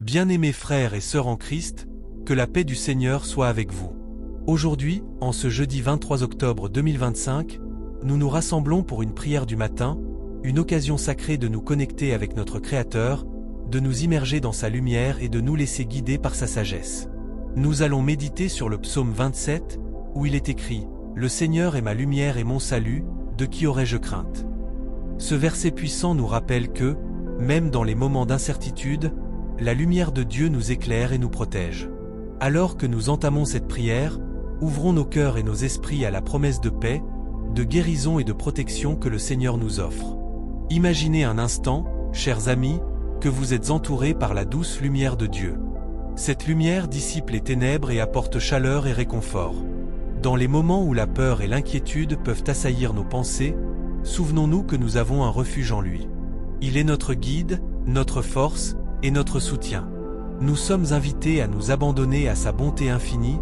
Bien-aimés frères et sœurs en Christ, que la paix du Seigneur soit avec vous. Aujourd'hui, en ce jeudi 23 octobre 2025, nous nous rassemblons pour une prière du matin, une occasion sacrée de nous connecter avec notre Créateur, de nous immerger dans sa lumière et de nous laisser guider par sa sagesse. Nous allons méditer sur le psaume 27, où il est écrit « Le Seigneur est ma lumière et mon salut, de qui aurais-je crainte ?» Ce verset puissant nous rappelle que, même dans les moments d'incertitude, la lumière de Dieu nous éclaire et nous protège. Alors que nous entamons cette prière, ouvrons nos cœurs et nos esprits à la promesse de paix, de guérison et de protection que le Seigneur nous offre. Imaginez un instant, chers amis, que vous êtes entourés par la douce lumière de Dieu. Cette lumière dissipe les ténèbres et apporte chaleur et réconfort. Dans les moments où la peur et l'inquiétude peuvent assaillir nos pensées, souvenons-nous que nous avons un refuge en lui. Il est notre guide, notre force et notre soutien. Nous sommes invités à nous abandonner à sa bonté infinie,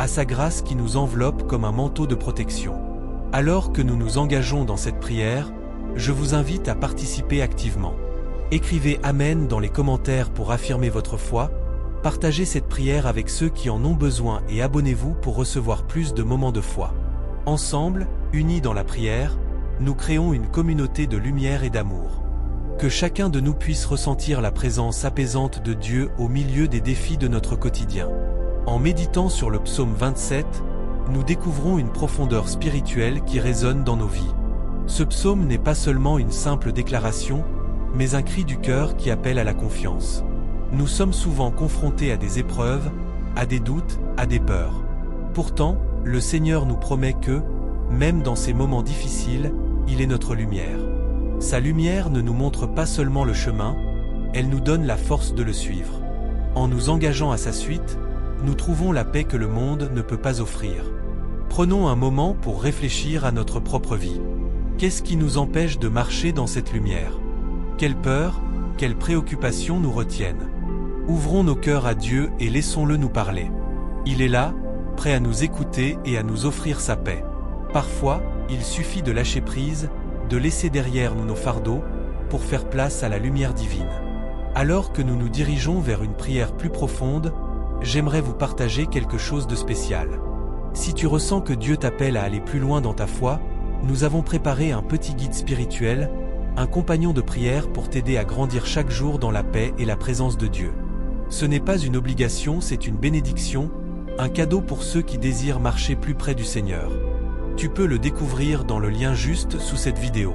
à sa grâce qui nous enveloppe comme un manteau de protection. Alors que nous nous engageons dans cette prière, je vous invite à participer activement. Écrivez Amen dans les commentaires pour affirmer votre foi, partagez cette prière avec ceux qui en ont besoin et abonnez-vous pour recevoir plus de moments de foi. Ensemble, unis dans la prière, nous créons une communauté de lumière et d'amour. Que chacun de nous puisse ressentir la présence apaisante de Dieu au milieu des défis de notre quotidien. En méditant sur le psaume 27, nous découvrons une profondeur spirituelle qui résonne dans nos vies. Ce psaume n'est pas seulement une simple déclaration, mais un cri du cœur qui appelle à la confiance. Nous sommes souvent confrontés à des épreuves, à des doutes, à des peurs. Pourtant, le Seigneur nous promet que, même dans ces moments difficiles, il est notre lumière. Sa lumière ne nous montre pas seulement le chemin, elle nous donne la force de le suivre. En nous engageant à sa suite, nous trouvons la paix que le monde ne peut pas offrir. Prenons un moment pour réfléchir à notre propre vie. Qu'est-ce qui nous empêche de marcher dans cette lumière? Quelle peur, quelles préoccupations nous retiennent? Ouvrons nos cœurs à Dieu et laissons-le nous parler. Il est là, prêt à nous écouter et à nous offrir sa paix. Parfois, il suffit de lâcher prise, de laisser derrière nous nos fardeaux, pour faire place à la lumière divine. Alors que nous nous dirigeons vers une prière plus profonde, j'aimerais vous partager quelque chose de spécial. Si tu ressens que Dieu t'appelle à aller plus loin dans ta foi, nous avons préparé un petit guide spirituel, un compagnon de prière pour t'aider à grandir chaque jour dans la paix et la présence de Dieu. Ce n'est pas une obligation, c'est une bénédiction, un cadeau pour ceux qui désirent marcher plus près du Seigneur. Tu peux le découvrir dans le lien juste sous cette vidéo.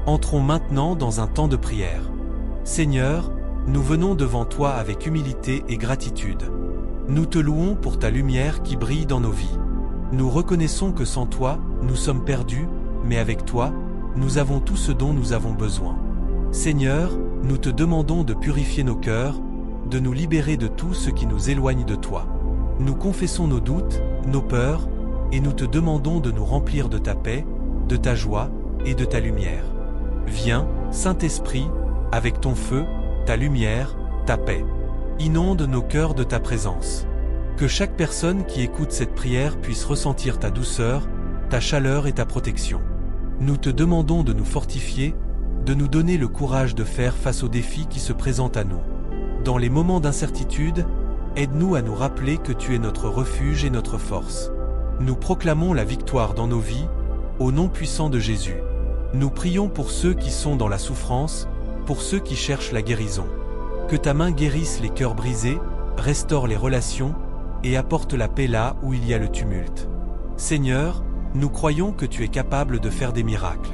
Entrons maintenant dans un temps de prière. Seigneur, nous venons devant toi avec humilité et gratitude. Nous te louons pour ta lumière qui brille dans nos vies. Nous reconnaissons que sans toi, nous sommes perdus, mais avec toi, nous avons tout ce dont nous avons besoin. Seigneur, nous te demandons de purifier nos cœurs, de nous libérer de tout ce qui nous éloigne de toi. Nous confessons nos doutes, nos peurs, et nous te demandons de nous remplir de ta paix, de ta joie et de ta lumière. Viens, Saint-Esprit, avec ton feu, ta lumière, ta paix. Inonde nos cœurs de ta présence. Que chaque personne qui écoute cette prière puisse ressentir ta douceur, ta chaleur et ta protection. Nous te demandons de nous fortifier, de nous donner le courage de faire face aux défis qui se présentent à nous. Dans les moments d'incertitude, aide-nous à nous rappeler que tu es notre refuge et notre force. Nous proclamons la victoire dans nos vies, au nom puissant de Jésus. Nous prions pour ceux qui sont dans la souffrance, pour ceux qui cherchent la guérison. Que ta main guérisse les cœurs brisés, restaure les relations, et apporte la paix là où il y a le tumulte. Seigneur, nous croyons que tu es capable de faire des miracles.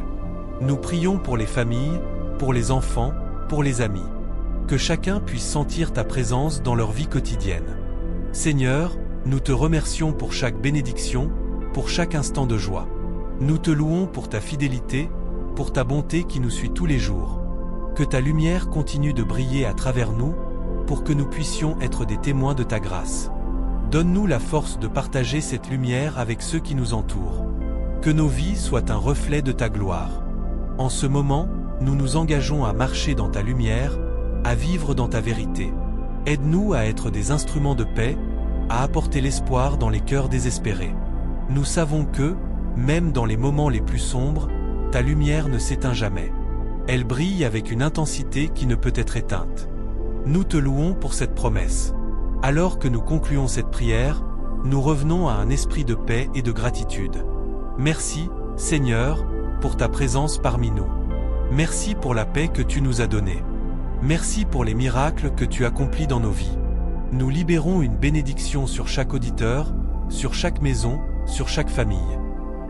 Nous prions pour les familles, pour les enfants, pour les amis. Que chacun puisse sentir ta présence dans leur vie quotidienne. Seigneur, nous te remercions pour chaque bénédiction, pour chaque instant de joie. Nous te louons pour ta fidélité, pour ta bonté qui nous suit tous les jours. Que ta lumière continue de briller à travers nous, pour que nous puissions être des témoins de ta grâce. Donne-nous la force de partager cette lumière avec ceux qui nous entourent. Que nos vies soient un reflet de ta gloire. En ce moment, nous nous engageons à marcher dans ta lumière, à vivre dans ta vérité. Aide-nous à être des instruments de paix, à apporter l'espoir dans les cœurs désespérés. Nous savons que, même dans les moments les plus sombres, ta lumière ne s'éteint jamais. Elle brille avec une intensité qui ne peut être éteinte. Nous te louons pour cette promesse. Alors que nous concluons cette prière, nous revenons à un esprit de paix et de gratitude. Merci, Seigneur, pour ta présence parmi nous. Merci pour la paix que tu nous as donnée. Merci pour les miracles que tu accomplis dans nos vies. Nous libérons une bénédiction sur chaque auditeur, sur chaque maison, sur chaque famille.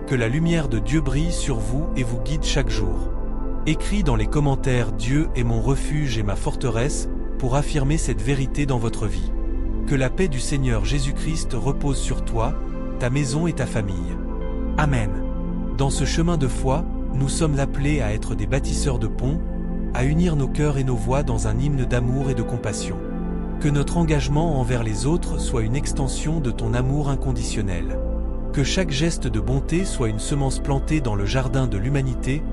Que la lumière de Dieu brille sur vous et vous guide chaque jour. Écris dans les commentaires « Dieu est mon refuge et ma forteresse » pour affirmer cette vérité dans votre vie. Que la paix du Seigneur Jésus-Christ repose sur toi, ta maison et ta famille. Amen. Dans ce chemin de foi, nous sommes appelés à être des bâtisseurs de ponts, à unir nos cœurs et nos voix dans un hymne d'amour et de compassion. Que notre engagement envers les autres soit une extension de ton amour inconditionnel. Que chaque geste de bonté soit une semence plantée dans le jardin de l'humanité,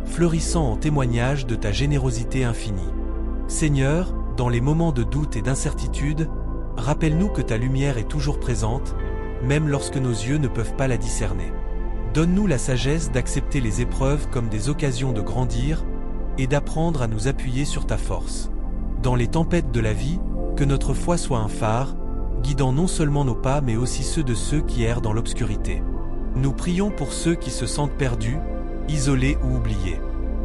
fleurissant en témoignage de ta générosité infinie. Seigneur, dans les moments de doute et d'incertitude, rappelle-nous que ta lumière est toujours présente, même lorsque nos yeux ne peuvent pas la discerner. Donne-nous la sagesse d'accepter les épreuves comme des occasions de grandir et d'apprendre à nous appuyer sur ta force. Dans les tempêtes de la vie, que notre foi soit un phare, guidant non seulement nos pas mais aussi ceux de ceux qui errent dans l'obscurité. Nous prions pour ceux qui se sentent perdus, isolés ou oubliés.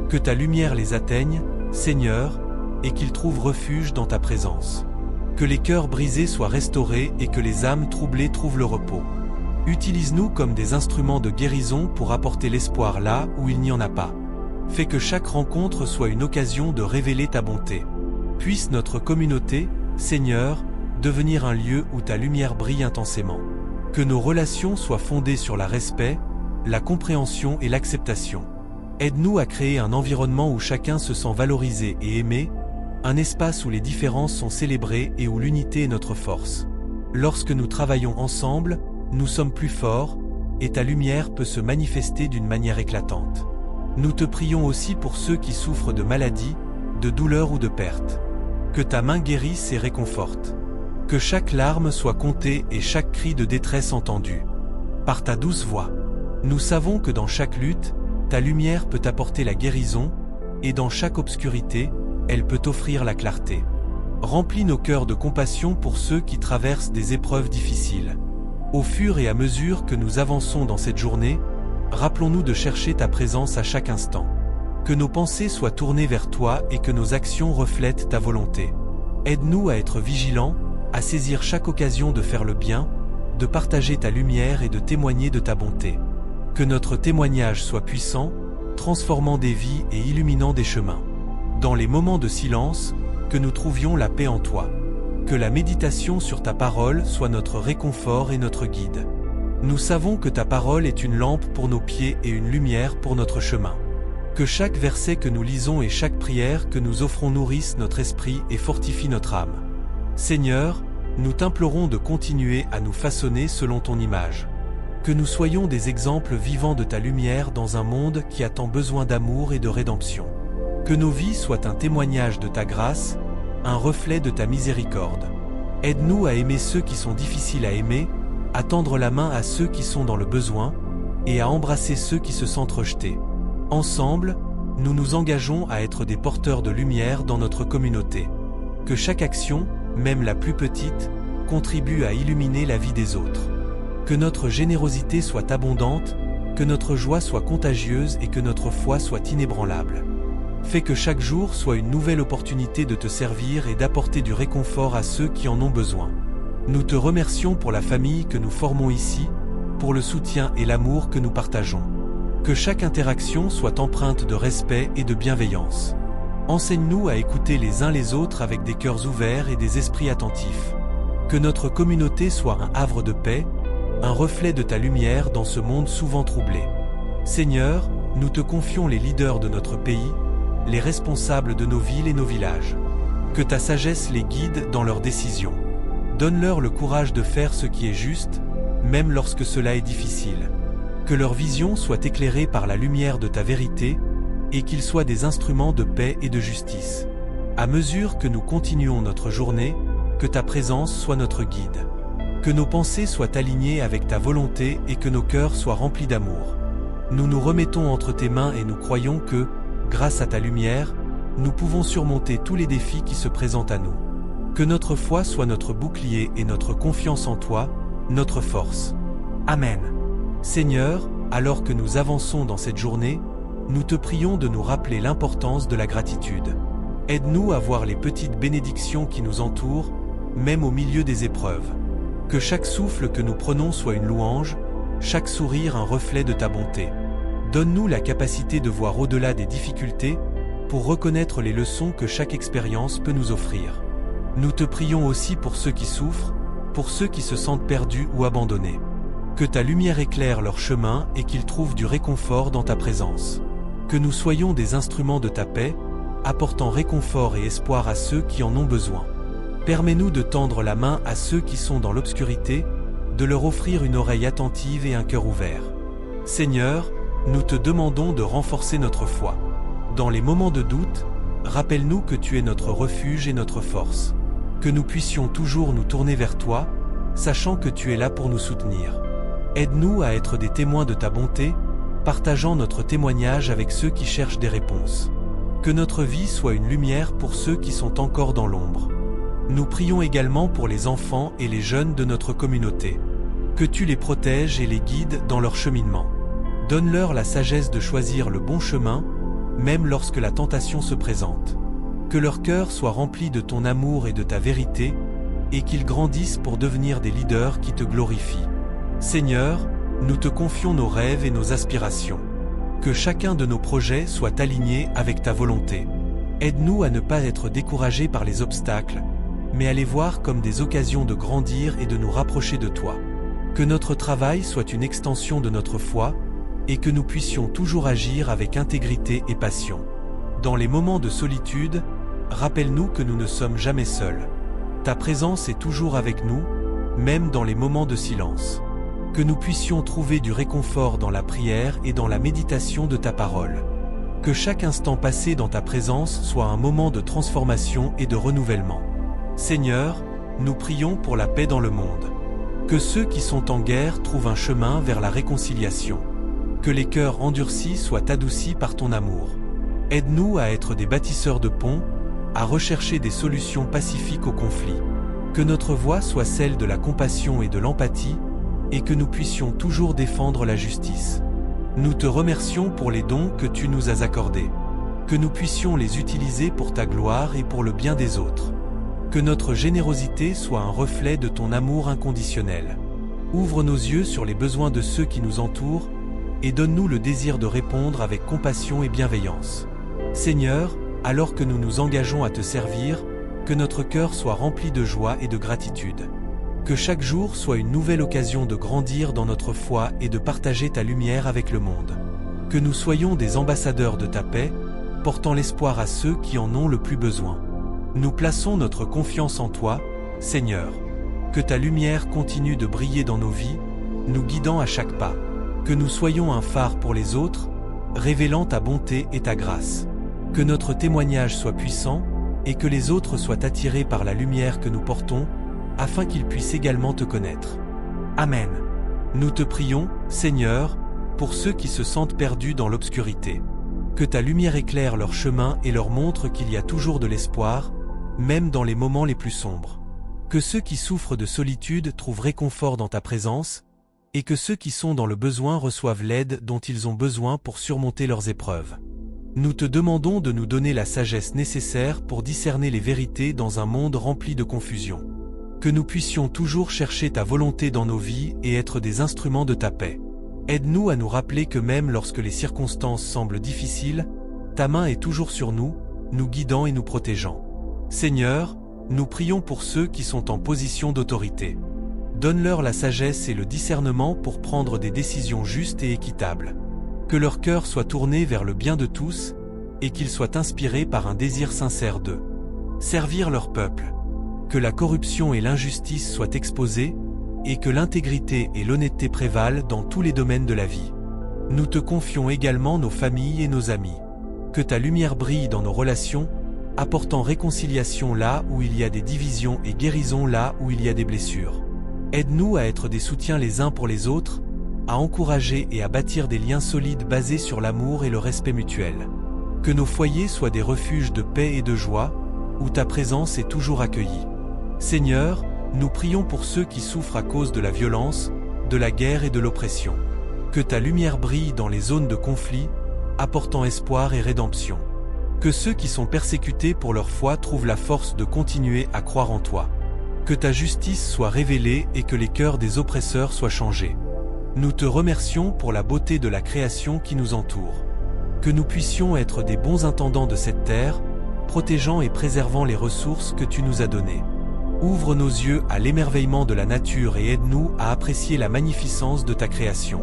Que ta lumière les atteigne, Seigneur, et qu'ils trouvent refuge dans ta présence. Que les cœurs brisés soient restaurés et que les âmes troublées trouvent le repos. Utilise-nous comme des instruments de guérison pour apporter l'espoir là où il n'y en a pas. Fais que chaque rencontre soit une occasion de révéler ta bonté. Puisse notre communauté, Seigneur, devenir un lieu où ta lumière brille intensément. Que nos relations soient fondées sur le respect, la compréhension et l'acceptation. Aide-nous à créer un environnement où chacun se sent valorisé et aimé, un espace où les différences sont célébrées et où l'unité est notre force. Lorsque nous travaillons ensemble, nous sommes plus forts, et ta lumière peut se manifester d'une manière éclatante. Nous te prions aussi pour ceux qui souffrent de maladies, de douleurs ou de pertes. Que ta main guérisse et réconforte. Que chaque larme soit comptée et chaque cri de détresse entendu. Par ta douce voix, nous savons que dans chaque lutte, ta lumière peut apporter la guérison, et dans chaque obscurité, elle peut offrir la clarté. Remplis nos cœurs de compassion pour ceux qui traversent des épreuves difficiles. Au fur et à mesure que nous avançons dans cette journée, rappelons-nous de chercher ta présence à chaque instant. Que nos pensées soient tournées vers toi et que nos actions reflètent ta volonté. Aide-nous à être vigilants, à saisir chaque occasion de faire le bien, de partager ta lumière et de témoigner de ta bonté. Que notre témoignage soit puissant, transformant des vies et illuminant des chemins. Dans les moments de silence, que nous trouvions la paix en toi. Que la méditation sur ta parole soit notre réconfort et notre guide. Nous savons que ta parole est une lampe pour nos pieds et une lumière pour notre chemin. Que chaque verset que nous lisons et chaque prière que nous offrons nourrisse notre esprit et fortifie notre âme. Seigneur, nous t'implorons de continuer à nous façonner selon ton image. Que nous soyons des exemples vivants de ta lumière dans un monde qui a tant besoin d'amour et de rédemption. Que nos vies soient un témoignage de ta grâce, un reflet de ta miséricorde. Aide-nous à aimer ceux qui sont difficiles à aimer, à tendre la main à ceux qui sont dans le besoin, et à embrasser ceux qui se sentent rejetés. Ensemble, nous nous engageons à être des porteurs de lumière dans notre communauté. Que chaque action, même la plus petite, contribue à illuminer la vie des autres. Que notre générosité soit abondante, que notre joie soit contagieuse et que notre foi soit inébranlable. Fais que chaque jour soit une nouvelle opportunité de te servir et d'apporter du réconfort à ceux qui en ont besoin. Nous te remercions pour la famille que nous formons ici, pour le soutien et l'amour que nous partageons. Que chaque interaction soit empreinte de respect et de bienveillance. Enseigne-nous à écouter les uns les autres avec des cœurs ouverts et des esprits attentifs. Que notre communauté soit un havre de paix, un reflet de ta lumière dans ce monde souvent troublé. Seigneur, nous te confions les leaders de notre pays, les responsables de nos villes et nos villages. Que ta sagesse les guide dans leurs décisions. Donne-leur le courage de faire ce qui est juste, même lorsque cela est difficile. Que leur vision soit éclairée par la lumière de ta vérité, et qu'ils soient des instruments de paix et de justice. À mesure que nous continuons notre journée, que ta présence soit notre guide. Que nos pensées soient alignées avec ta volonté et que nos cœurs soient remplis d'amour. Nous nous remettons entre tes mains et nous croyons que, grâce à ta lumière, nous pouvons surmonter tous les défis qui se présentent à nous. Que notre foi soit notre bouclier et notre confiance en toi, notre force. Amen. Seigneur, alors que nous avançons dans cette journée, nous te prions de nous rappeler l'importance de la gratitude. Aide-nous à voir les petites bénédictions qui nous entourent, même au milieu des épreuves. Que chaque souffle que nous prenons soit une louange, chaque sourire un reflet de ta bonté. Donne-nous la capacité de voir au-delà des difficultés, pour reconnaître les leçons que chaque expérience peut nous offrir. Nous te prions aussi pour ceux qui souffrent, pour ceux qui se sentent perdus ou abandonnés. Que ta lumière éclaire leur chemin et qu'ils trouvent du réconfort dans ta présence. Que nous soyons des instruments de ta paix, apportant réconfort et espoir à ceux qui en ont besoin. Permets-nous de tendre la main à ceux qui sont dans l'obscurité, de leur offrir une oreille attentive et un cœur ouvert. Seigneur, nous te demandons de renforcer notre foi. Dans les moments de doute, rappelle-nous que tu es notre refuge et notre force. Que nous puissions toujours nous tourner vers toi, sachant que tu es là pour nous soutenir. Aide-nous à être des témoins de ta bonté, partageant notre témoignage avec ceux qui cherchent des réponses. Que notre vie soit une lumière pour ceux qui sont encore dans l'ombre. Nous prions également pour les enfants et les jeunes de notre communauté. Que tu les protèges et les guides dans leur cheminement. Donne-leur la sagesse de choisir le bon chemin, même lorsque la tentation se présente. Que leur cœur soit rempli de ton amour et de ta vérité, et qu'ils grandissent pour devenir des leaders qui te glorifient. Seigneur, nous te confions nos rêves et nos aspirations. Que chacun de nos projets soit aligné avec ta volonté. Aide-nous à ne pas être découragés par les obstacles, mais à les voir comme des occasions de grandir et de nous rapprocher de toi. Que notre travail soit une extension de notre foi, et que nous puissions toujours agir avec intégrité et passion. Dans les moments de solitude, rappelle-nous que nous ne sommes jamais seuls. Ta présence est toujours avec nous, même dans les moments de silence. Que nous puissions trouver du réconfort dans la prière et dans la méditation de ta parole. Que chaque instant passé dans ta présence soit un moment de transformation et de renouvellement. Seigneur, nous prions pour la paix dans le monde. Que ceux qui sont en guerre trouvent un chemin vers la réconciliation. Que les cœurs endurcis soient adoucis par ton amour. Aide-nous à être des bâtisseurs de ponts, à rechercher des solutions pacifiques aux conflits. Que notre voix soit celle de la compassion et de l'empathie, et que nous puissions toujours défendre la justice. Nous te remercions pour les dons que tu nous as accordés. Que nous puissions les utiliser pour ta gloire et pour le bien des autres. Que notre générosité soit un reflet de ton amour inconditionnel. Ouvre nos yeux sur les besoins de ceux qui nous entourent, et donne-nous le désir de répondre avec compassion et bienveillance. Seigneur, alors que nous nous engageons à te servir, que notre cœur soit rempli de joie et de gratitude. Que chaque jour soit une nouvelle occasion de grandir dans notre foi et de partager ta lumière avec le monde. Que nous soyons des ambassadeurs de ta paix, portant l'espoir à ceux qui en ont le plus besoin. Nous plaçons notre confiance en toi, Seigneur. Que ta lumière continue de briller dans nos vies, nous guidant à chaque pas. Que nous soyons un phare pour les autres, révélant ta bonté et ta grâce. Que notre témoignage soit puissant, et que les autres soient attirés par la lumière que nous portons, afin qu'ils puissent également te connaître. Amen. Nous te prions, Seigneur, pour ceux qui se sentent perdus dans l'obscurité. Que ta lumière éclaire leur chemin et leur montre qu'il y a toujours de l'espoir, même dans les moments les plus sombres. Que ceux qui souffrent de solitude trouvent réconfort dans ta présence, et que ceux qui sont dans le besoin reçoivent l'aide dont ils ont besoin pour surmonter leurs épreuves. Nous te demandons de nous donner la sagesse nécessaire pour discerner les vérités dans un monde rempli de confusion. Que nous puissions toujours chercher ta volonté dans nos vies et être des instruments de ta paix. Aide-nous à nous rappeler que même lorsque les circonstances semblent difficiles, ta main est toujours sur nous, nous guidant et nous protégeant. Seigneur, nous prions pour ceux qui sont en position d'autorité. Donne-leur la sagesse et le discernement pour prendre des décisions justes et équitables. Que leur cœur soit tourné vers le bien de tous, et qu'ils soient inspirés par un désir sincère de servir leur peuple. Que la corruption et l'injustice soient exposées, et que l'intégrité et l'honnêteté prévalent dans tous les domaines de la vie. Nous te confions également nos familles et nos amis. Que ta lumière brille dans nos relations, apportant réconciliation là où il y a des divisions et guérison là où il y a des blessures. Aide-nous à être des soutiens les uns pour les autres, à encourager et à bâtir des liens solides basés sur l'amour et le respect mutuel. Que nos foyers soient des refuges de paix et de joie, où ta présence est toujours accueillie. Seigneur, nous prions pour ceux qui souffrent à cause de la violence, de la guerre et de l'oppression. Que ta lumière brille dans les zones de conflit, apportant espoir et rédemption. Que ceux qui sont persécutés pour leur foi trouvent la force de continuer à croire en toi. Que ta justice soit révélée et que les cœurs des oppresseurs soient changés. Nous te remercions pour la beauté de la création qui nous entoure. Que nous puissions être des bons intendants de cette terre, protégeant et préservant les ressources que tu nous as données. Ouvre nos yeux à l'émerveillement de la nature et aide-nous à apprécier la magnificence de ta création.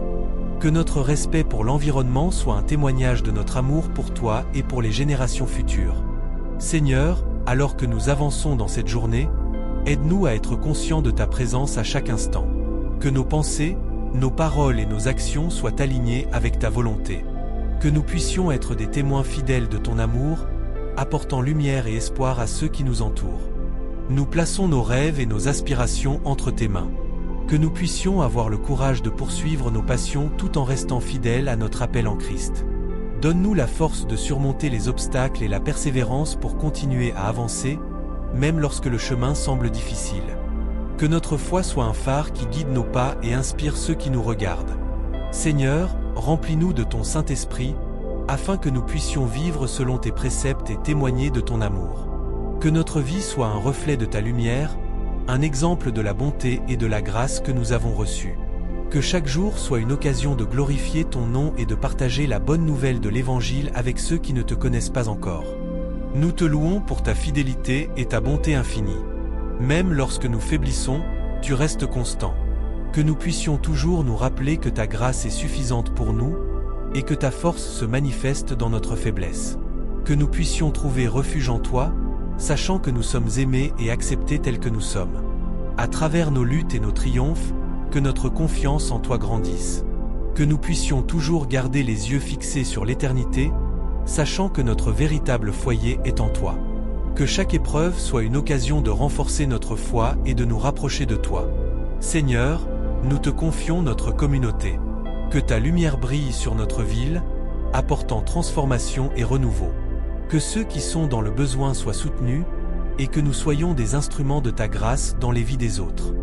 Que notre respect pour l'environnement soit un témoignage de notre amour pour toi et pour les générations futures. Seigneur, alors que nous avançons dans cette journée, aide-nous à être conscients de ta présence à chaque instant. Que nos pensées, nos paroles et nos actions soient alignées avec ta volonté. Que nous puissions être des témoins fidèles de ton amour, apportant lumière et espoir à ceux qui nous entourent. Nous plaçons nos rêves et nos aspirations entre tes mains. Que nous puissions avoir le courage de poursuivre nos passions tout en restant fidèles à notre appel en Christ. Donne-nous la force de surmonter les obstacles et la persévérance pour continuer à avancer, même lorsque le chemin semble difficile. Que notre foi soit un phare qui guide nos pas et inspire ceux qui nous regardent. Seigneur, remplis-nous de ton Saint-Esprit, afin que nous puissions vivre selon tes préceptes et témoigner de ton amour. Que notre vie soit un reflet de ta lumière, un exemple de la bonté et de la grâce que nous avons reçue. Que chaque jour soit une occasion de glorifier ton nom et de partager la bonne nouvelle de l'Évangile avec ceux qui ne te connaissent pas encore. Nous te louons pour ta fidélité et ta bonté infinie. Même lorsque nous faiblissons, tu restes constant. Que nous puissions toujours nous rappeler que ta grâce est suffisante pour nous, et que ta force se manifeste dans notre faiblesse. Que nous puissions trouver refuge en toi, sachant que nous sommes aimés et acceptés tels que nous sommes. À travers nos luttes et nos triomphes, que notre confiance en toi grandisse. Que nous puissions toujours garder les yeux fixés sur l'éternité, sachant que notre véritable foyer est en toi. Que chaque épreuve soit une occasion de renforcer notre foi et de nous rapprocher de toi. Seigneur, nous te confions notre communauté. Que ta lumière brille sur notre ville, apportant transformation et renouveau. Que ceux qui sont dans le besoin soient soutenus, et que nous soyons des instruments de ta grâce dans les vies des autres.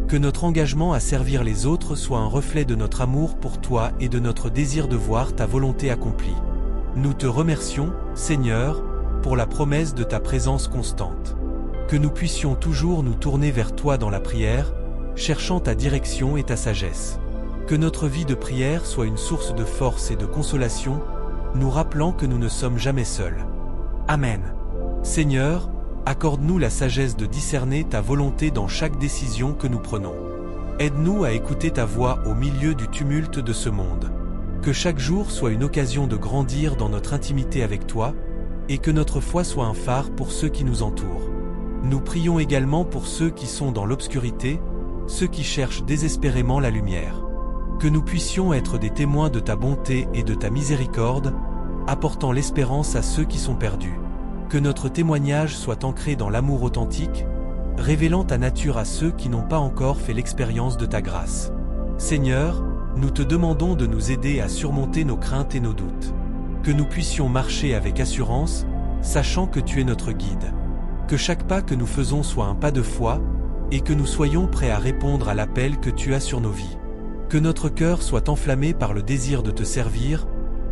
Que notre engagement à servir les autres soit un reflet de notre amour pour toi et de notre désir de voir ta volonté accomplie. Nous te remercions, Seigneur, pour la promesse de ta présence constante. Que nous puissions toujours nous tourner vers toi dans la prière, cherchant ta direction et ta sagesse. Que notre vie de prière soit une source de force et de consolation, nous rappelant que nous ne sommes jamais seuls. Amen. Seigneur, accorde-nous la sagesse de discerner ta volonté dans chaque décision que nous prenons. Aide-nous à écouter ta voix au milieu du tumulte de ce monde. Que chaque jour soit une occasion de grandir dans notre intimité avec toi, et que notre foi soit un phare pour ceux qui nous entourent. Nous prions également pour ceux qui sont dans l'obscurité, ceux qui cherchent désespérément la lumière. Que nous puissions être des témoins de ta bonté et de ta miséricorde, apportant l'espérance à ceux qui sont perdus. Que notre témoignage soit ancré dans l'amour authentique, révélant ta nature à ceux qui n'ont pas encore fait l'expérience de ta grâce. Seigneur, nous te demandons de nous aider à surmonter nos craintes et nos doutes. Que nous puissions marcher avec assurance, sachant que tu es notre guide. Que chaque pas que nous faisons soit un pas de foi, et que nous soyons prêts à répondre à l'appel que tu as sur nos vies. Que notre cœur soit enflammé par le désir de te servir,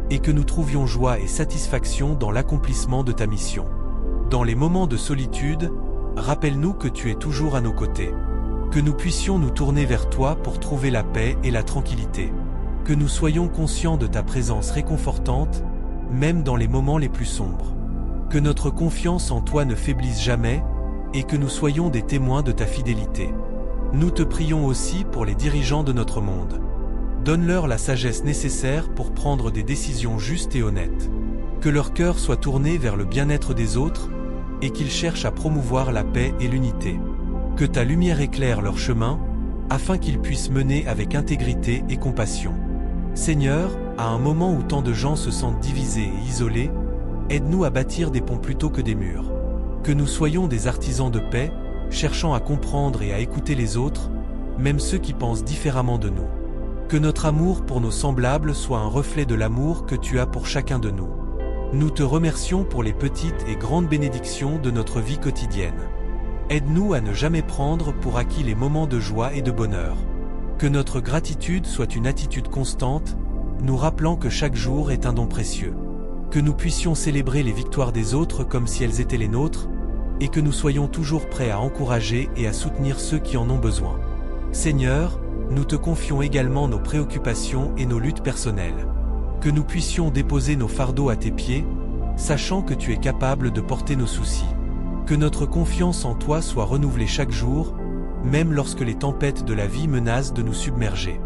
et que nous trouvions joie et satisfaction dans l'accomplissement de ta mission. Dans les moments de solitude, rappelle-nous que tu es toujours à nos côtés. Que nous puissions nous tourner vers toi pour trouver la paix et la tranquillité. Que nous soyons conscients de ta présence réconfortante, même dans les moments les plus sombres. Que notre confiance en toi ne faiblisse jamais, et que nous soyons des témoins de ta fidélité. Nous te prions aussi pour les dirigeants de notre monde. Donne-leur la sagesse nécessaire pour prendre des décisions justes et honnêtes. Que leur cœur soit tourné vers le bien-être des autres, et qu'ils cherchent à promouvoir la paix et l'unité. Que ta lumière éclaire leur chemin, afin qu'ils puissent mener avec intégrité et compassion. Seigneur, à un moment où tant de gens se sentent divisés et isolés, aide-nous à bâtir des ponts plutôt que des murs. Que nous soyons des artisans de paix, cherchant à comprendre et à écouter les autres, même ceux qui pensent différemment de nous. Que notre amour pour nos semblables soit un reflet de l'amour que tu as pour chacun de nous. Nous te remercions pour les petites et grandes bénédictions de notre vie quotidienne. Aide-nous à ne jamais prendre pour acquis les moments de joie et de bonheur. Que notre gratitude soit une attitude constante, nous rappelant que chaque jour est un don précieux. Que nous puissions célébrer les victoires des autres comme si elles étaient les nôtres, et que nous soyons toujours prêts à encourager et à soutenir ceux qui en ont besoin. Seigneur, nous te confions également nos préoccupations et nos luttes personnelles. Que nous puissions déposer nos fardeaux à tes pieds, sachant que tu es capable de porter nos soucis. Que notre confiance en toi soit renouvelée chaque jour, même lorsque les tempêtes de la vie menacent de nous submerger.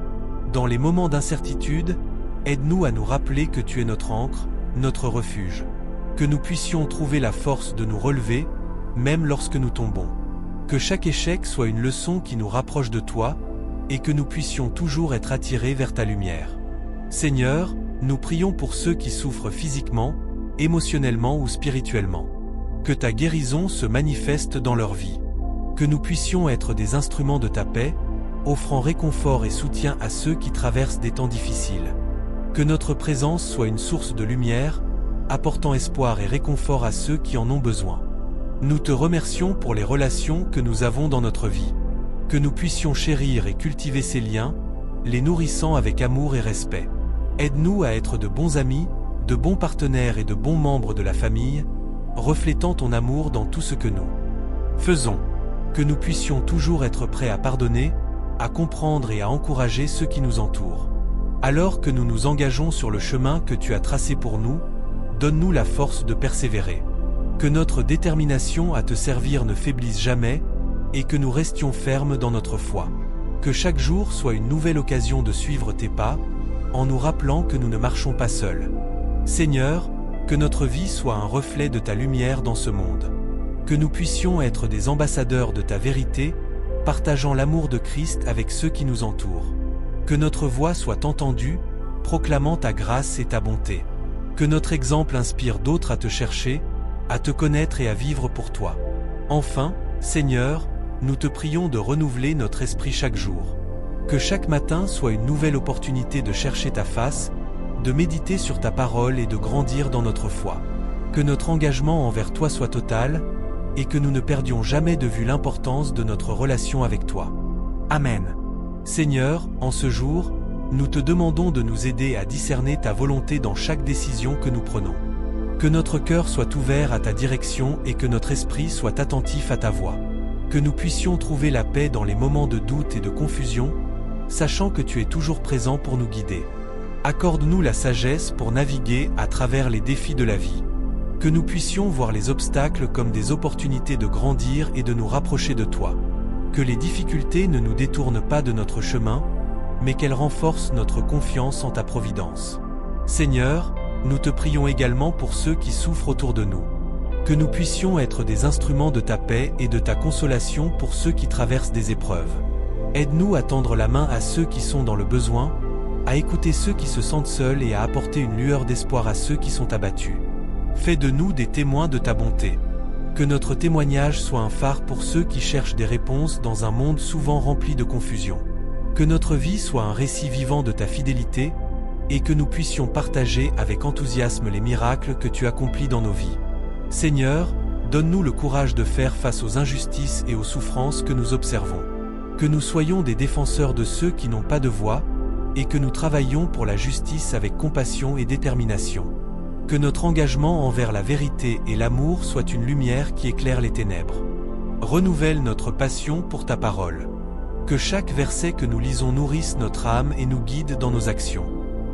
Dans les moments d'incertitude, aide-nous à nous rappeler que tu es notre ancre, notre refuge. Que nous puissions trouver la force de nous relever, même lorsque nous tombons. Que chaque échec soit une leçon qui nous rapproche de toi, et que nous puissions toujours être attirés vers ta lumière. Seigneur, nous prions pour ceux qui souffrent physiquement, émotionnellement ou spirituellement. Que ta guérison se manifeste dans leur vie. Que nous puissions être des instruments de ta paix, offrant réconfort et soutien à ceux qui traversent des temps difficiles. Que notre présence soit une source de lumière, apportant espoir et réconfort à ceux qui en ont besoin. Nous te remercions pour les relations que nous avons dans notre vie. Que nous puissions chérir et cultiver ces liens, les nourrissant avec amour et respect. Aide-nous à être de bons amis, de bons partenaires et de bons membres de la famille, reflétant ton amour dans tout ce que nous faisons. Que nous puissions toujours être prêts à pardonner, à comprendre et à encourager ceux qui nous entourent. Alors que nous nous engageons sur le chemin que tu as tracé pour nous, donne-nous la force de persévérer. Que notre détermination à te servir ne faiblisse jamais, et que nous restions fermes dans notre foi. Que chaque jour soit une nouvelle occasion de suivre tes pas, en nous rappelant que nous ne marchons pas seuls. Seigneur, que notre vie soit un reflet de ta lumière dans ce monde. Que nous puissions être des ambassadeurs de ta vérité, partageant l'amour de Christ avec ceux qui nous entourent. Que notre voix soit entendue, proclamant ta grâce et ta bonté. Que notre exemple inspire d'autres à te chercher, à te connaître et à vivre pour toi. Enfin, Seigneur, nous te prions de renouveler notre esprit chaque jour. Que chaque matin soit une nouvelle opportunité de chercher ta face, de méditer sur ta parole et de grandir dans notre foi. Que notre engagement envers toi soit total, et que nous ne perdions jamais de vue l'importance de notre relation avec toi. Amen. Seigneur, en ce jour, nous te demandons de nous aider à discerner ta volonté dans chaque décision que nous prenons. Que notre cœur soit ouvert à ta direction et que notre esprit soit attentif à ta voix. Que nous puissions trouver la paix dans les moments de doute et de confusion, sachant que tu es toujours présent pour nous guider. Accorde-nous la sagesse pour naviguer à travers les défis de la vie. Que nous puissions voir les obstacles comme des opportunités de grandir et de nous rapprocher de toi. Que les difficultés ne nous détournent pas de notre chemin, mais qu'elles renforcent notre confiance en ta providence. Seigneur, nous te prions également pour ceux qui souffrent autour de nous. Que nous puissions être des instruments de ta paix et de ta consolation pour ceux qui traversent des épreuves. Aide-nous à tendre la main à ceux qui sont dans le besoin, à écouter ceux qui se sentent seuls et à apporter une lueur d'espoir à ceux qui sont abattus. Fais de nous des témoins de ta bonté. Que notre témoignage soit un phare pour ceux qui cherchent des réponses dans un monde souvent rempli de confusion. Que notre vie soit un récit vivant de ta fidélité, et que nous puissions partager avec enthousiasme les miracles que tu accomplis dans nos vies. Seigneur, donne-nous le courage de faire face aux injustices et aux souffrances que nous observons. Que nous soyons des défenseurs de ceux qui n'ont pas de voix, et que nous travaillions pour la justice avec compassion et détermination. Que notre engagement envers la vérité et l'amour soit une lumière qui éclaire les ténèbres. Renouvelle notre passion pour ta parole. Que chaque verset que nous lisons nourrisse notre âme et nous guide dans nos actions.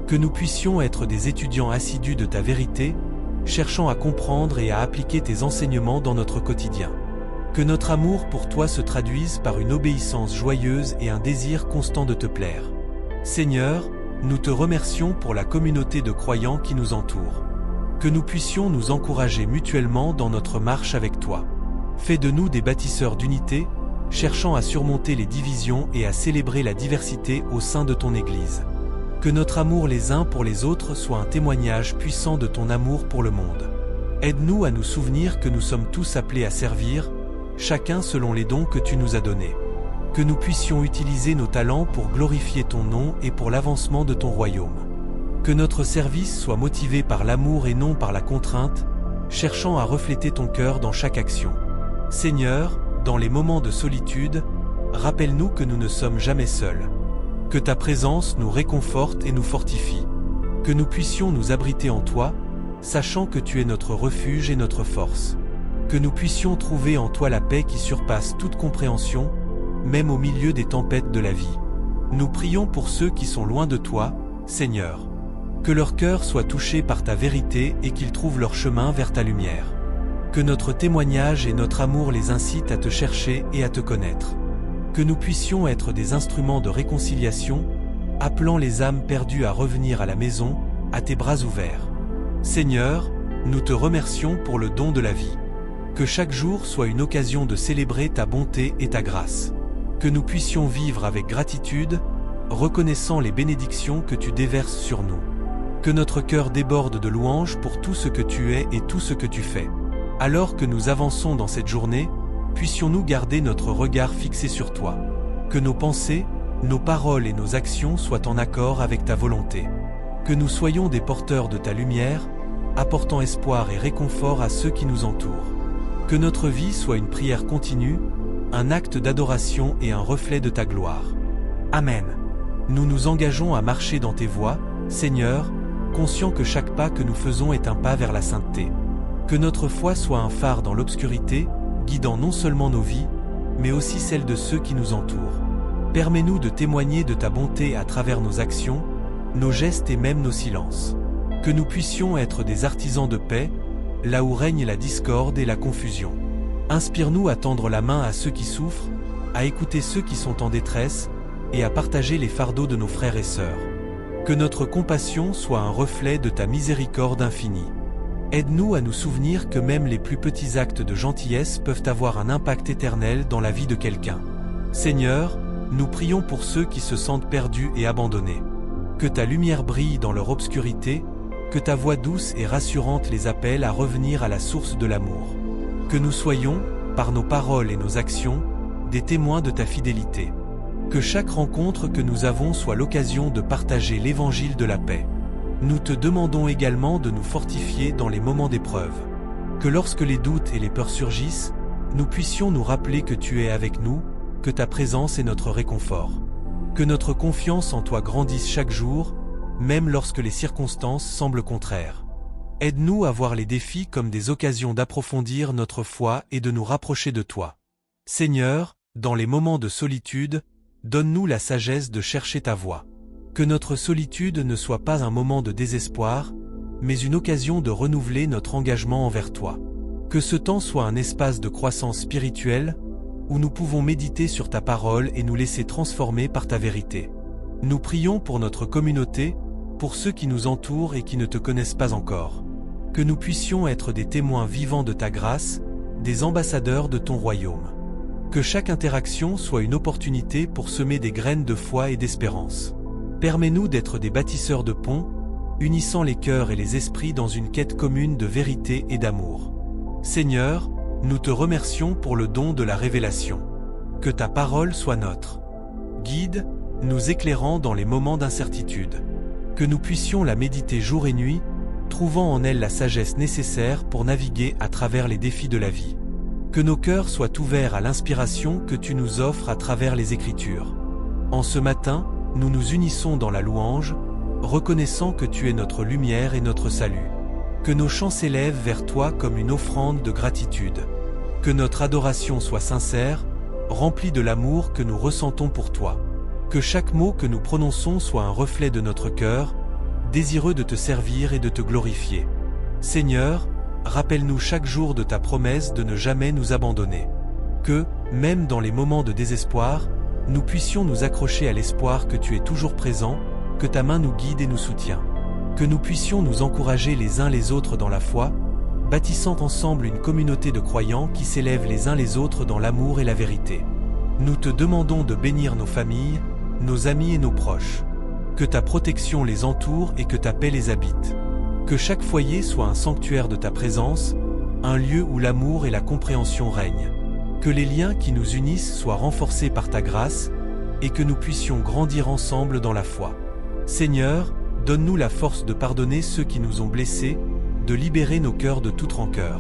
Que nous puissions être des étudiants assidus de ta vérité, cherchant à comprendre et à appliquer tes enseignements dans notre quotidien. Que notre amour pour toi se traduise par une obéissance joyeuse et un désir constant de te plaire. Seigneur, nous te remercions pour la communauté de croyants qui nous entoure. Que nous puissions nous encourager mutuellement dans notre marche avec toi. Fais de nous des bâtisseurs d'unité, cherchant à surmonter les divisions et à célébrer la diversité au sein de ton Église. Que notre amour les uns pour les autres soit un témoignage puissant de ton amour pour le monde. Aide-nous à nous souvenir que nous sommes tous appelés à servir, chacun selon les dons que tu nous as donnés. Que nous puissions utiliser nos talents pour glorifier ton nom et pour l'avancement de ton royaume. Que notre service soit motivé par l'amour et non par la contrainte, cherchant à refléter ton cœur dans chaque action. Seigneur, dans les moments de solitude, rappelle-nous que nous ne sommes jamais seuls. Que ta présence nous réconforte et nous fortifie. Que nous puissions nous abriter en toi, sachant que tu es notre refuge et notre force. Que nous puissions trouver en toi la paix qui surpasse toute compréhension, même au milieu des tempêtes de la vie. Nous prions pour ceux qui sont loin de toi, Seigneur. Que leur cœur soit touché par ta vérité et qu'ils trouvent leur chemin vers ta lumière. Que notre témoignage et notre amour les incitent à te chercher et à te connaître. Que nous puissions être des instruments de réconciliation, appelant les âmes perdues à revenir à la maison, à tes bras ouverts. Seigneur, nous te remercions pour le don de la vie. Que chaque jour soit une occasion de célébrer ta bonté et ta grâce. Que nous puissions vivre avec gratitude, reconnaissant les bénédictions que tu déverses sur nous. Que notre cœur déborde de louanges pour tout ce que tu es et tout ce que tu fais. Alors que nous avançons dans cette journée, puissions-nous garder notre regard fixé sur toi. Que nos pensées, nos paroles et nos actions soient en accord avec ta volonté. Que nous soyons des porteurs de ta lumière, apportant espoir et réconfort à ceux qui nous entourent. Que notre vie soit une prière continue, un acte d'adoration et un reflet de ta gloire. Amen. Nous nous engageons à marcher dans tes voies, Seigneur, conscients que chaque pas que nous faisons est un pas vers la sainteté. Que notre foi soit un phare dans l'obscurité, guidant non seulement nos vies, mais aussi celles de ceux qui nous entourent. Permets-nous de témoigner de ta bonté à travers nos actions, nos gestes et même nos silences. Que nous puissions être des artisans de paix, là où règne la discorde et la confusion. Inspire-nous à tendre la main à ceux qui souffrent, à écouter ceux qui sont en détresse, et à partager les fardeaux de nos frères et sœurs. Que notre compassion soit un reflet de ta miséricorde infinie. Aide-nous à nous souvenir que même les plus petits actes de gentillesse peuvent avoir un impact éternel dans la vie de quelqu'un. Seigneur, nous prions pour ceux qui se sentent perdus et abandonnés. Que ta lumière brille dans leur obscurité, que ta voix douce et rassurante les appelle à revenir à la source de l'amour. Que nous soyons, par nos paroles et nos actions, des témoins de ta fidélité. Que chaque rencontre que nous avons soit l'occasion de partager l'évangile de la paix. Nous te demandons également de nous fortifier dans les moments d'épreuve. Que lorsque les doutes et les peurs surgissent, nous puissions nous rappeler que tu es avec nous, que ta présence est notre réconfort. Que notre confiance en toi grandisse chaque jour, même lorsque les circonstances semblent contraires. Aide-nous à voir les défis comme des occasions d'approfondir notre foi et de nous rapprocher de toi. Seigneur, dans les moments de solitude, donne-nous la sagesse de chercher ta voie. Que notre solitude ne soit pas un moment de désespoir, mais une occasion de renouveler notre engagement envers toi. Que ce temps soit un espace de croissance spirituelle, où nous pouvons méditer sur ta parole et nous laisser transformer par ta vérité. Nous prions pour notre communauté, pour ceux qui nous entourent et qui ne te connaissent pas encore. Que nous puissions être des témoins vivants de ta grâce, des ambassadeurs de ton royaume. Que chaque interaction soit une opportunité pour semer des graines de foi et d'espérance. Permets-nous d'être des bâtisseurs de ponts, unissant les cœurs et les esprits dans une quête commune de vérité et d'amour. Seigneur, nous te remercions pour le don de la révélation. Que ta parole soit notre guide, nous éclairant dans les moments d'incertitude. Que nous puissions la méditer jour et nuit, trouvant en elle la sagesse nécessaire pour naviguer à travers les défis de la vie. Que nos cœurs soient ouverts à l'inspiration que tu nous offres à travers les Écritures. En ce matin, nous nous unissons dans la louange, reconnaissant que tu es notre lumière et notre salut. Que nos chants s'élèvent vers toi comme une offrande de gratitude. Que notre adoration soit sincère, remplie de l'amour que nous ressentons pour toi. Que chaque mot que nous prononçons soit un reflet de notre cœur, désireux de te servir et de te glorifier. Seigneur, rappelle-nous chaque jour de ta promesse de ne jamais nous abandonner. Que, même dans les moments de désespoir, nous puissions nous accrocher à l'espoir que tu es toujours présent, que ta main nous guide et nous soutient. Que nous puissions nous encourager les uns les autres dans la foi, bâtissant ensemble une communauté de croyants qui s'élèvent les uns les autres dans l'amour et la vérité. Nous te demandons de bénir nos familles, nos amis et nos proches. Que ta protection les entoure et que ta paix les habite. Que chaque foyer soit un sanctuaire de ta présence, un lieu où l'amour et la compréhension règnent. Que les liens qui nous unissent soient renforcés par ta grâce, et que nous puissions grandir ensemble dans la foi. Seigneur, donne-nous la force de pardonner ceux qui nous ont blessés, de libérer nos cœurs de toute rancœur.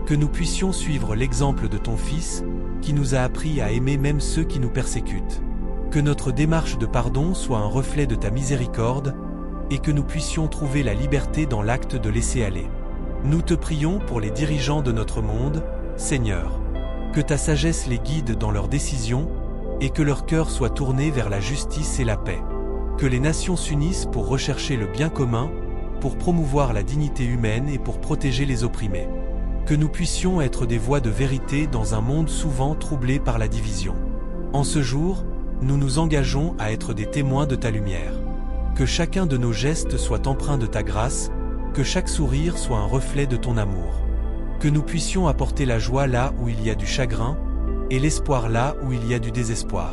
Que nous puissions suivre l'exemple de ton Fils, qui nous a appris à aimer même ceux qui nous persécutent. Que notre démarche de pardon soit un reflet de ta miséricorde, et que nous puissions trouver la liberté dans l'acte de laisser aller. Nous te prions pour les dirigeants de notre monde, Seigneur. Que ta sagesse les guide dans leurs décisions, et que leur cœur soit tourné vers la justice et la paix. Que les nations s'unissent pour rechercher le bien commun, pour promouvoir la dignité humaine et pour protéger les opprimés. Que nous puissions être des voix de vérité dans un monde souvent troublé par la division. En ce jour, nous nous engageons à être des témoins de ta lumière. Que chacun de nos gestes soit empreint de ta grâce, que chaque sourire soit un reflet de ton amour. Que nous puissions apporter la joie là où il y a du chagrin, et l'espoir là où il y a du désespoir.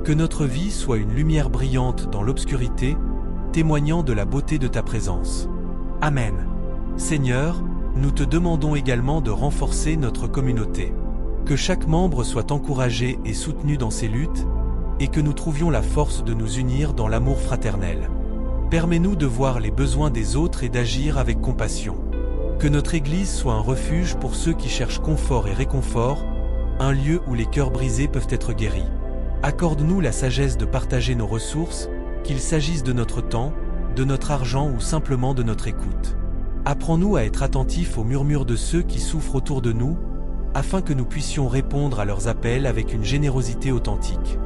Que notre vie soit une lumière brillante dans l'obscurité, témoignant de la beauté de ta présence. Amen. Seigneur, nous te demandons également de renforcer notre communauté. Que chaque membre soit encouragé et soutenu dans ses luttes, et que nous trouvions la force de nous unir dans l'amour fraternel. Permets-nous de voir les besoins des autres et d'agir avec compassion. Que notre Église soit un refuge pour ceux qui cherchent confort et réconfort, un lieu où les cœurs brisés peuvent être guéris. Accorde-nous la sagesse de partager nos ressources, qu'il s'agisse de notre temps, de notre argent ou simplement de notre écoute. Apprends-nous à être attentifs aux murmures de ceux qui souffrent autour de nous, afin que nous puissions répondre à leurs appels avec une générosité authentique.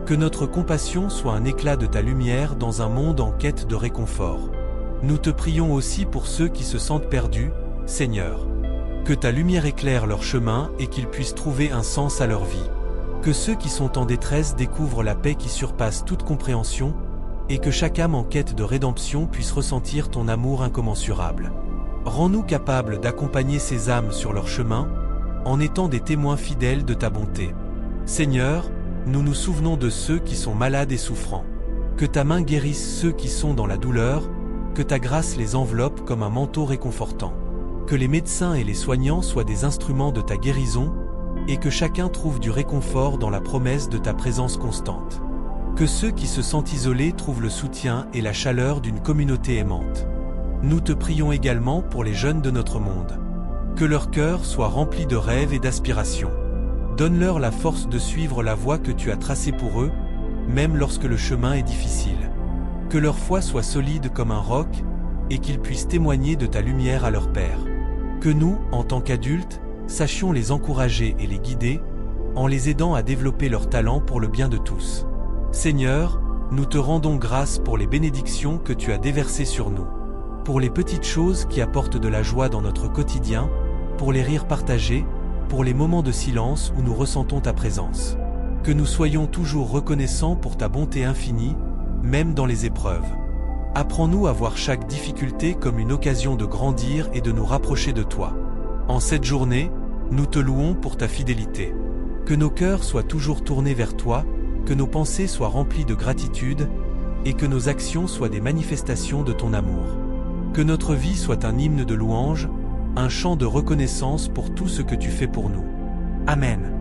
Que notre compassion soit un éclat de ta lumière dans un monde en quête de réconfort. Nous te prions aussi pour ceux qui se sentent perdus, Seigneur. Que ta lumière éclaire leur chemin et qu'ils puissent trouver un sens à leur vie. Que ceux qui sont en détresse découvrent la paix qui surpasse toute compréhension, et que chaque âme en quête de rédemption puisse ressentir ton amour incommensurable. Rends-nous capables d'accompagner ces âmes sur leur chemin, en étant des témoins fidèles de ta bonté. Seigneur, nous nous souvenons de ceux qui sont malades et souffrants. Que ta main guérisse ceux qui sont dans la douleur, que ta grâce les enveloppe comme un manteau réconfortant. Que les médecins et les soignants soient des instruments de ta guérison, et que chacun trouve du réconfort dans la promesse de ta présence constante. Que ceux qui se sentent isolés trouvent le soutien et la chaleur d'une communauté aimante. Nous te prions également pour les jeunes de notre monde. Que leur cœur soit rempli de rêves et d'aspirations. Donne-leur la force de suivre la voie que tu as tracée pour eux, même lorsque le chemin est difficile. Que leur foi soit solide comme un roc, et qu'ils puissent témoigner de ta lumière à leur père. Que nous, en tant qu'adultes, sachions les encourager et les guider, en les aidant à développer leurs talents pour le bien de tous. Seigneur, nous te rendons grâce pour les bénédictions que tu as déversées sur nous, pour les petites choses qui apportent de la joie dans notre quotidien, pour les rires partagés, pour les moments de silence où nous ressentons ta présence. Que nous soyons toujours reconnaissants pour ta bonté infinie, même dans les épreuves. Apprends-nous à voir chaque difficulté comme une occasion de grandir et de nous rapprocher de toi. En cette journée, nous te louons pour ta fidélité. Que nos cœurs soient toujours tournés vers toi, que nos pensées soient remplies de gratitude, et que nos actions soient des manifestations de ton amour. Que notre vie soit un hymne de louange, un chant de reconnaissance pour tout ce que tu fais pour nous. Amen.